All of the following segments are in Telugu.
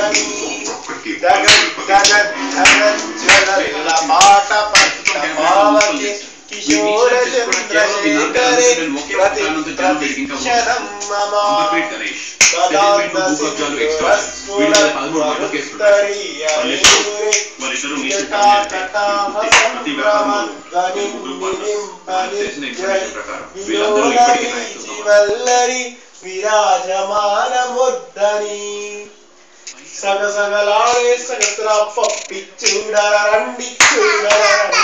ధ్వని జగత్ జగత్ జగజ్జల పాట పట్టపావకే కిశోర చంద్రశేఖరే ప్రతి ప్రతిక్షణం మమ వల్లరి విరాజమానముద్దని సగసగలాడే సగస్ర పప్పి చూడరండి చూడరండి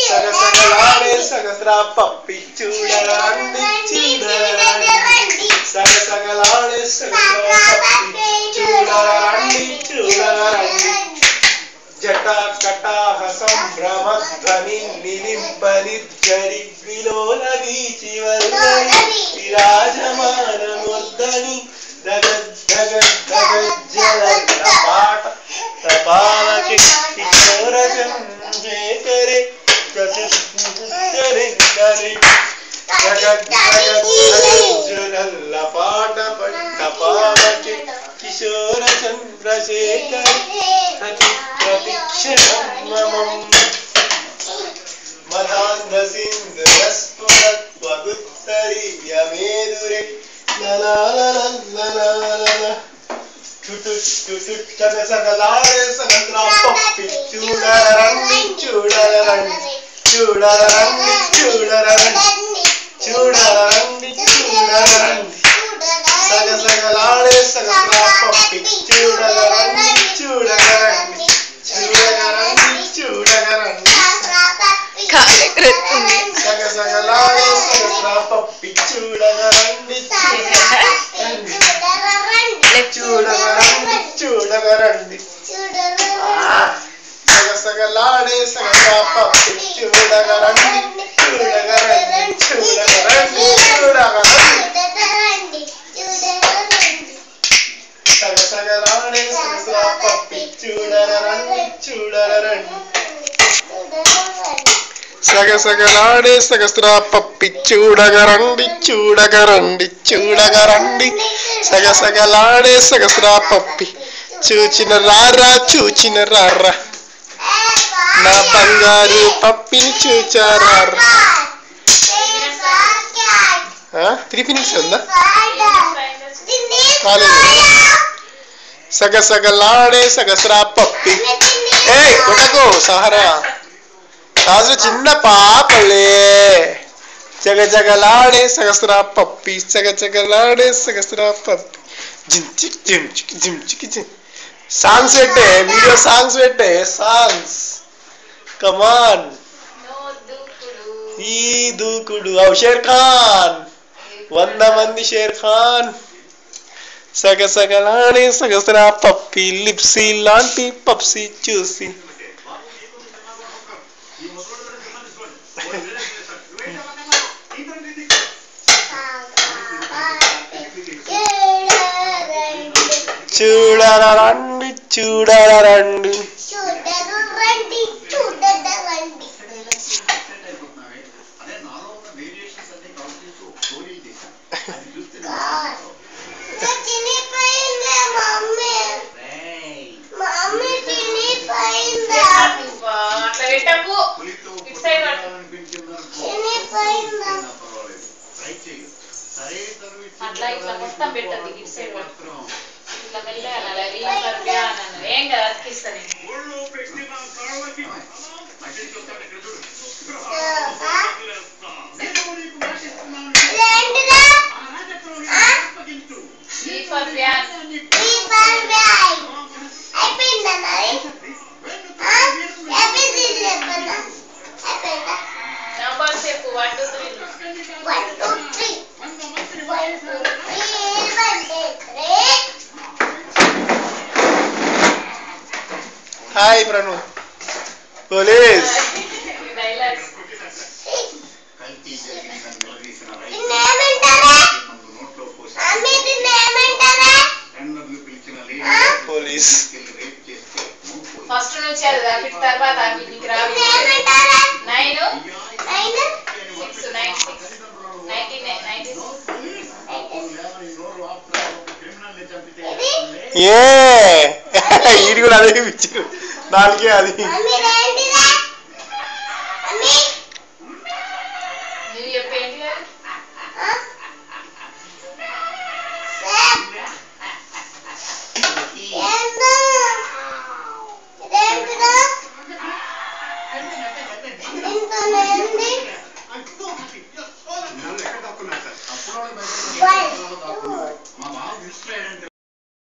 సగసగలాడే సగస్ర పప్పి చూడరండి చూడరండి సగసగలాడే సగస్ర పప్పి చూడరండి చూడరండి జటా కటాహ సంభ్రమ ధ్వని నిలింపనిర్జరి విలోల వీచి వల్లరి విరాజమానముద్దని జగత్ జగత్ జగజ్జల పాట పావకే కిశోర చంద్రశేఖరే ప్రతిష్ఠితరే జగత్ జగత్ జగజ్జల పాట పావకే కిశోర చంద్రశేఖరే ప్రతిక్షణం మమం మదాంధ సింధురస్ఫురత్వగుత్తరీయమేదురే సగసగలాడే సగస్ర పప్పి చూడరండి చూడరండి చూడరండి చూడరండి చూడరండి చూడరండి సగసగలాడే సగస్ర పప్పి చూడరండి చూడరండి చూడరండి చూడరండి సగసగలాడే సగస్ర పప్పి చూడరండి చూడరండి చూడరండి సగసగలాడే సగస్ర పప్పి చూడరండి చూడరండి చూడరండి చూడరండి సగసగలాడే సగస్ర పప్పి చూడరండి చూడరండి సగసగలాడే సగస్ర పప్పి చూడగరండి చూడగరండి చూడగరండి సగసగలాడే సగస్ర పప్పి చూచిన రారా చూచిన రారా నా బంగారు పప్పిని చూచారా 3 minutes ఉందా కాలేదు సగసగలాడే సగస్ర పప్పి కొట్టకు సహరా రాజు చిన్న పాపలే జగజగలాడే సగస్ర పప్పి జగజగలాడే సగస్ర పప్పి జించిక్ జించిక్ జించిక్ జిం సాంగ్స్ పెట్టే వీడియో సాంగ్స్ పెట్టే సాంగ్స్ కమాన్ ఈ దూకుడు షేర్ ఖాన్ 100 మంది షేర్ ఖాన్ సగసగలాడే సగస్ర పప్పి లిప్సీ లాంటి పప్సి చూసి చూడరండి చూడరండి అట్లా ఇట్లా మొత్తం పెట్టండి ఇటు సైడ్ ఇట్లా మెల్లగా అనాలి ఇలా పర్ఫ్యా అన్నాను ఏం కదా అతికిస్తాను నెంబర్ చెప్పు 1 2 3 hi Pranu police police first నుంచి అది తర్వాత నీకు రాదు 9 6 ఏ ఈడు కూడా అదే ఇచ్చారు నాలుగే అది